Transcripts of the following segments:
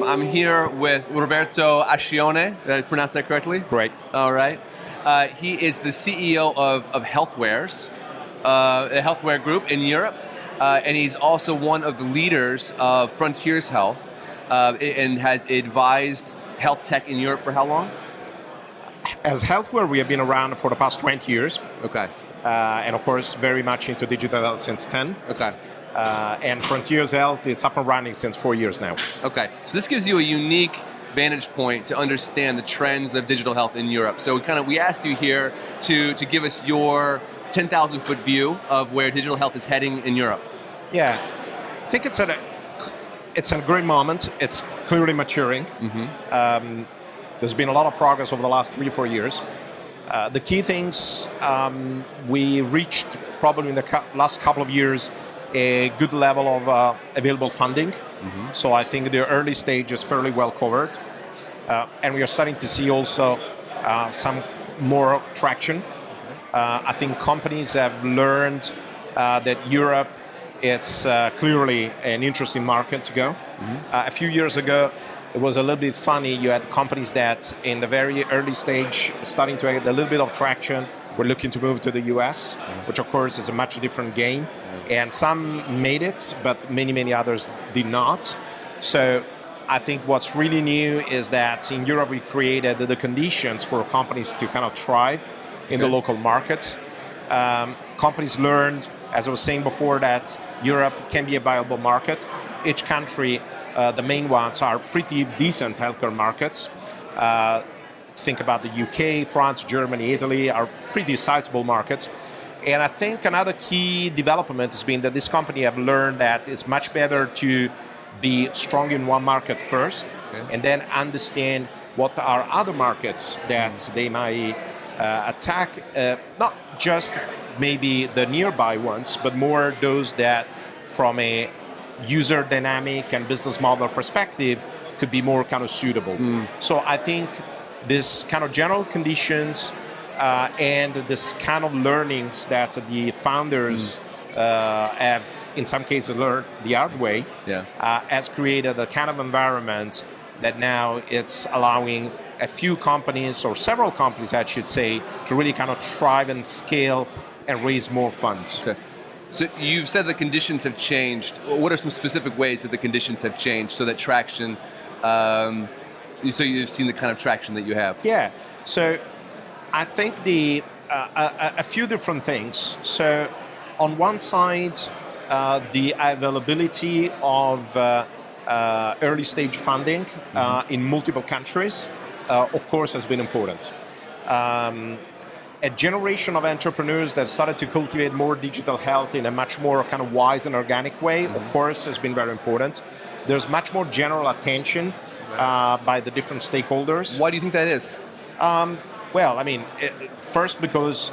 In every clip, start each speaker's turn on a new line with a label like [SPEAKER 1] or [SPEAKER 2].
[SPEAKER 1] I'm here with Roberto Ascione. Did I pronounce that correctly?
[SPEAKER 2] Right.
[SPEAKER 1] All right. He is the CEO of Healthware's, a Healthware group in Europe, and he's also one of the leaders of Frontiers Health, and has advised health tech in Europe for how long?
[SPEAKER 2] As Healthware, we have been around for the past 20 years.
[SPEAKER 1] Okay.
[SPEAKER 2] And of course, very much into digital health since 10.
[SPEAKER 1] Okay.
[SPEAKER 2] And Frontiers Health, it's up and running since 4 years now.
[SPEAKER 1] Okay. So this gives you a unique vantage point to understand the trends of digital health in Europe. So we asked you here to give us your 10,000 foot view of where digital health is heading in Europe.
[SPEAKER 2] Yeah, I think it's a great moment. It's clearly maturing. Mm-hmm. There's been a lot of progress over the last 3 or 4 years. The key things, we reached probably in the last couple of years a good level of available funding. Mm-hmm. So I think the early stage is fairly well covered. And we are starting to see also some more traction. I think companies have learned that Europe, it's clearly an interesting market to go. Mm-hmm. A few years ago, it was a little bit funny. You had companies that in the very early stage, starting to get a little bit of traction, were looking to move to the US, which of course is a much different game. And some made it, but many, many others did not. So I think what's really new is that in Europe, we created the conditions for companies to kind of thrive in the local markets. Companies learned, as I was saying before, that Europe can be a viable market. Each country, the main ones, are pretty decent healthcare markets. Think about the UK, France, Germany, Italy are pretty sizable markets. And I think another key development has been that this company have learned that it's much better to be strong in one market first, and then understand what are other markets that they might attack, not just maybe the nearby ones, but more those that from a user dynamic and business model perspective could be more kind of suitable. So I think this kind of general conditions and this kind of learnings that the founders have in some cases learned the hard way has created a kind of environment that now it's allowing a few companies, or several companies I should say, to really kind of thrive and scale and raise more funds.
[SPEAKER 1] Okay. So you've said the conditions have changed. What are some specific ways that the conditions have changed so that traction, so you've seen the kind of traction that you have?
[SPEAKER 2] Yeah, so I think a few different things. So on one side, the availability of early stage funding in multiple countries, of course, has been important. A generation of entrepreneurs that started to cultivate more digital health in a much more kind of wise and organic way, of course, has been very important. There's much more general attention by the different stakeholders.
[SPEAKER 1] Why do you think that is?
[SPEAKER 2] Well, I mean, first because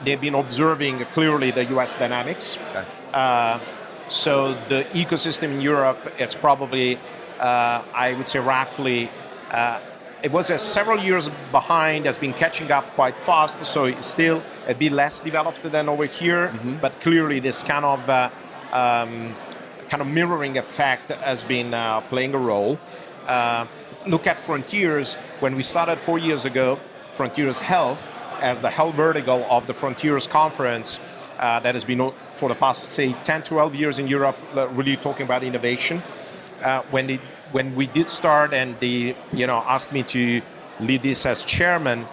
[SPEAKER 2] they've been observing clearly the US dynamics. Okay. So the ecosystem in Europe is probably, I would say roughly, it was several years behind, has been catching up quite fast, so it's still a bit less developed than over here, but clearly this kind of mirroring effect has been playing a role. Look at Frontiers. When we started 4 years ago, Frontiers Health, as the health vertical of the Frontiers conference, that has been for the past, say, 10, 12 years in Europe, really talking about innovation. When we did start and they asked me to lead this as chairman,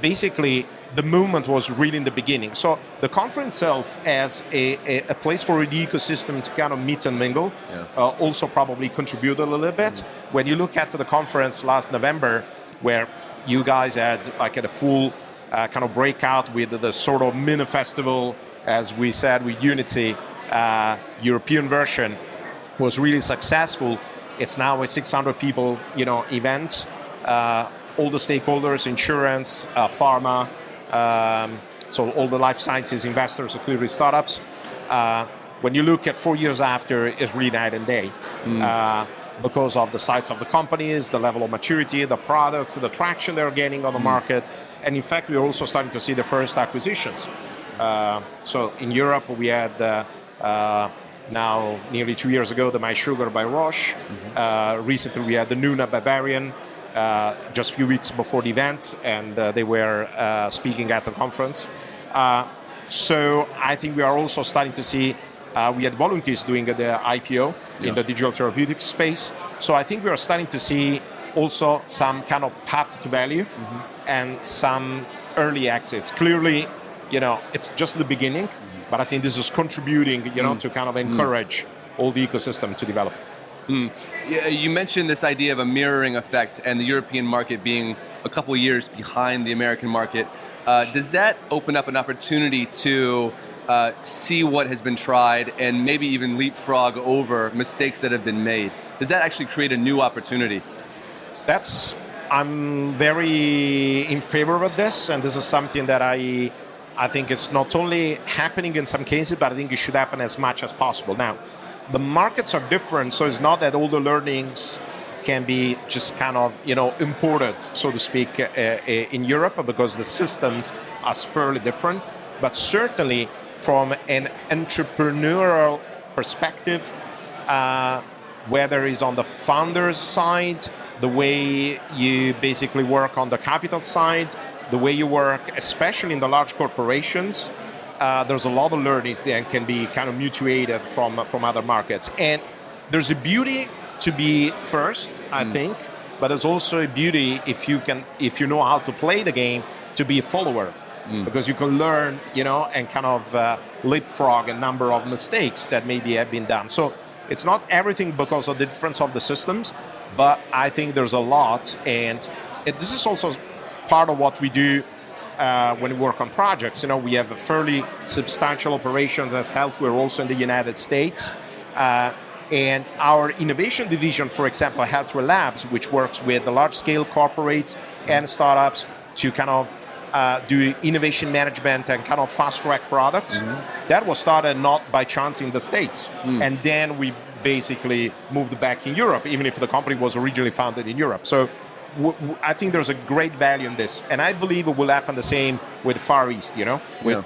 [SPEAKER 2] basically the movement was really in the beginning. So the conference itself as a place for the ecosystem to kind of meet and mingle, also probably contributed a little bit. When you look at the conference last November, where you guys had a full kind of breakout with the sort of mini festival, as we said, with Unity, European version, was really successful. It's now a 600 people, event. All the stakeholders, insurance, pharma, so all the life sciences investors are clearly startups. When you look at 4 years after, it's really night and day. Because of the size of the companies, the level of maturity, the products, the traction they're gaining on the market. And in fact, we're also starting to see the first acquisitions. So in Europe, we had now nearly 2 years ago, the My Sugar by Roche. Recently, we had the Nuna Bavarian just a few weeks before the event, and they were speaking at the conference. So I think we are also starting to see, we had volunteers doing the IPO in the digital therapeutics space. So I think we are starting to see also some kind of path to value and some early exits. Clearly, it's just the beginning, but I think this is contributing, to kind of encourage all the ecosystem to develop.
[SPEAKER 1] Yeah, you mentioned this idea of a mirroring effect and the European market being a couple years behind the American market. Does that open up an opportunity to see what has been tried and maybe even leapfrog over mistakes that have been made? Does that actually create a new opportunity?
[SPEAKER 2] I'm very in favor of this, and this is something that I think is not only happening in some cases, but I think it should happen as much as possible. Now, the markets are different, so it's not that all the learnings can be just kind of, imported, so to speak, in Europe, because the systems are fairly different. But certainly from an entrepreneurial perspective, whether it's on the founder's side, the way you basically work on the capital side, the way you work, especially in the large corporations, there's a lot of learnings that can be kind of mutuated from other markets. And there's a beauty to be first, I think, but there's also a beauty if you know how to play the game, to be a follower, because you can learn, and kind of leapfrog a number of mistakes that maybe have been done. So it's not everything because of the difference of the systems, but I think there's a lot, and this is also part of what we do when we work on projects. We have a fairly substantial operations as Healthware also in the United States. And our innovation division, for example, Healthware Labs, which works with the large-scale corporates and startups to kind of do innovation management and kind of fast-track products. That was started not by chance in the States. And then we basically moved back in Europe, even if the company was originally founded in Europe. So I think there's a great value in this. And I believe it will happen the same with Far East, with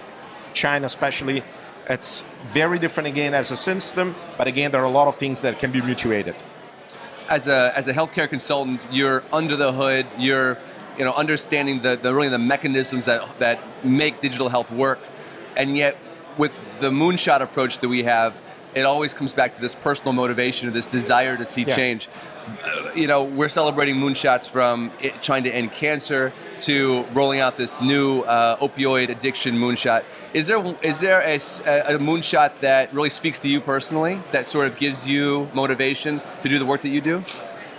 [SPEAKER 2] China especially. It's very different again as a system, but again, there are a lot of things that can be mutuated.
[SPEAKER 1] As a healthcare consultant, you're under the hood, you're understanding the mechanisms that make digital health work, and yet with the moonshot approach that we have, it always comes back to this personal motivation, this desire to see change. We're celebrating moonshots from trying to end cancer to rolling out this new opioid addiction moonshot. Is there a moonshot that really speaks to you personally, that sort of gives you motivation to do the work that you do?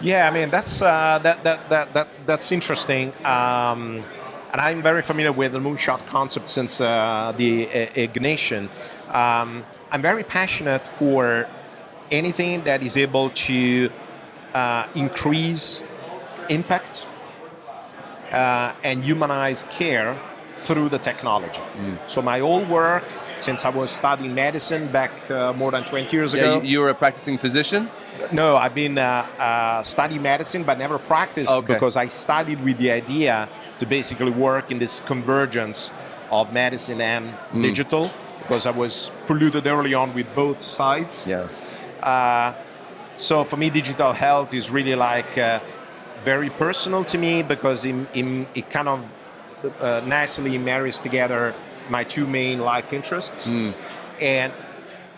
[SPEAKER 2] Yeah, I mean that's interesting, and I'm very familiar with the moonshot concept since the Ignatian. I'm very passionate for anything that is able to increase impact and humanize care through the technology. So my whole work, since I was studying medicine back more than 20 years ago.
[SPEAKER 1] You were a practicing physician?
[SPEAKER 2] No, I've been studying medicine, but never practiced because I studied with the idea to basically work in this convergence of medicine and digital, because I was polluted early on with both sides. So for me, digital health is really like very personal to me, because it kind of nicely marries together my two main life interests. And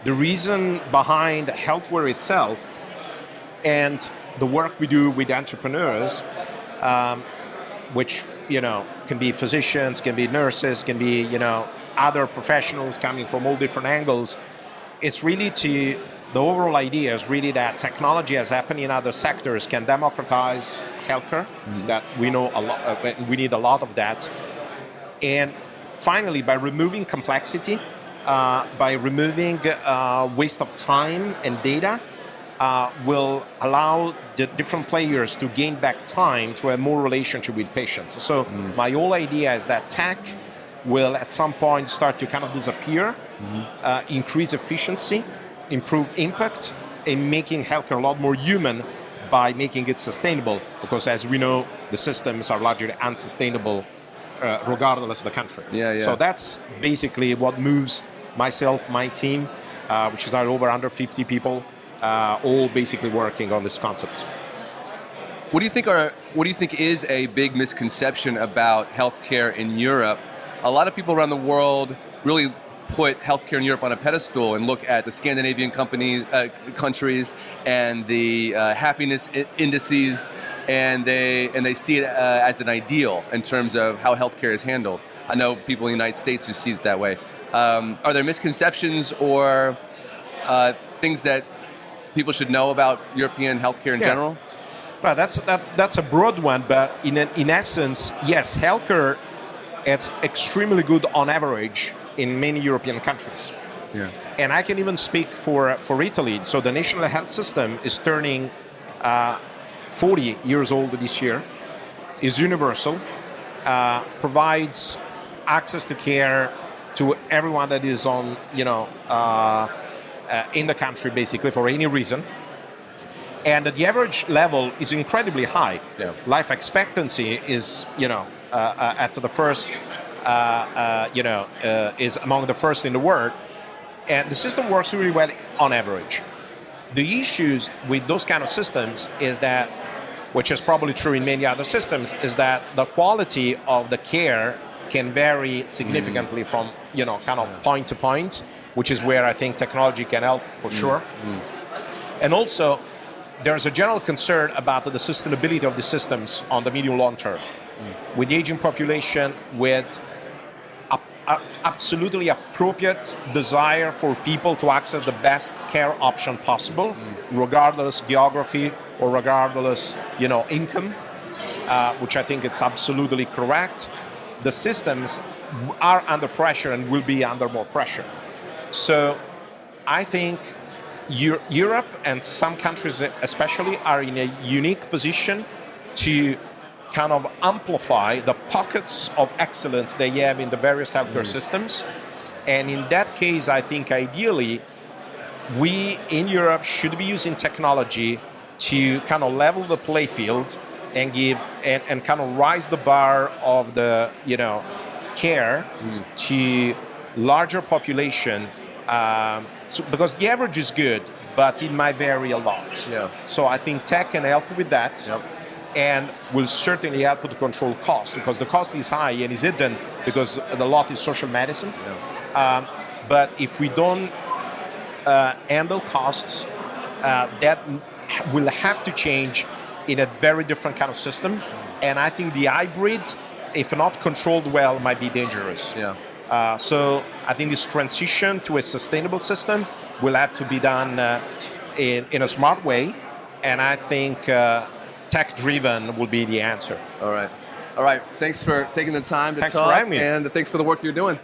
[SPEAKER 2] the reason behind Healthware itself and the work we do with entrepreneurs, which can be physicians, can be nurses, can be other professionals coming from all different angles, it's really the overall idea is really that technology, as happening in other sectors, can democratize healthcare. That we know a lot, we need a lot of that. And finally, by removing complexity, by removing waste of time and data, will allow the different players to gain back time to have more relationship with patients. So my whole idea is that tech will at some point start to kind of disappear, increase efficiency, improve impact, and making healthcare a lot more human by making it sustainable. Because as we know, the systems are largely unsustainable regardless of the country. So that's basically what moves myself, my team, which is now over 150 people, all basically working on these concepts.
[SPEAKER 1] What do you think is a big misconception about healthcare in Europe? A lot of people around the world really put healthcare in Europe on a pedestal and look at the Scandinavian countries and the happiness indices, and they see it as an ideal in terms of how healthcare is handled. I know people in the United States who see it that way. Are there misconceptions or things that people should know about European healthcare in general?
[SPEAKER 2] Well, that's a broad one, but in essence, yes, healthcare is extremely good on average in many European countries.
[SPEAKER 1] Yeah.
[SPEAKER 2] And I can even speak for Italy. So the national health system is turning 40 years old this year, is universal, provides access to care to everyone that is on, in the country, basically, for any reason. And the average level is incredibly high.
[SPEAKER 1] Yeah.
[SPEAKER 2] Life expectancy is, at the first, is among the first in the world. And the system works really well on average. The issues with those kind of systems is that, which is probably true in many other systems, is that the quality of the care can vary significantly from, point to point, which is where I think technology can help for sure. And also, there's a general concern about the sustainability of the systems on the medium long term. With the aging population, with absolutely appropriate desire for people to access the best care option possible, regardless geography or regardless, income, which I think it's absolutely correct. The systems are under pressure and will be under more pressure. So I think Europe and some countries especially are in a unique position to kind of amplify the pockets of excellence they have in the various healthcare systems. And in that case, I think ideally, we in Europe should be using technology to kind of level the playing field and give and kind of rise the bar of the care to larger population. Because the average is good, but it might vary a lot.
[SPEAKER 1] Yeah.
[SPEAKER 2] So I think tech can help with that.
[SPEAKER 1] Yep.
[SPEAKER 2] And will certainly help to control cost, because the cost is high and is hidden because the lot is social medicine. Yeah. But if we don't handle costs, that will have to change in a very different kind of system. And I think the hybrid, if not controlled well, might be dangerous.
[SPEAKER 1] Yeah.
[SPEAKER 2] So I think this transition to a sustainable system will have to be done in a smart way. And I think tech-driven will be the answer.
[SPEAKER 1] All right. Thanks for taking the time to
[SPEAKER 2] Thanks
[SPEAKER 1] talk.
[SPEAKER 2] for having me.
[SPEAKER 1] And thanks for the work you're doing.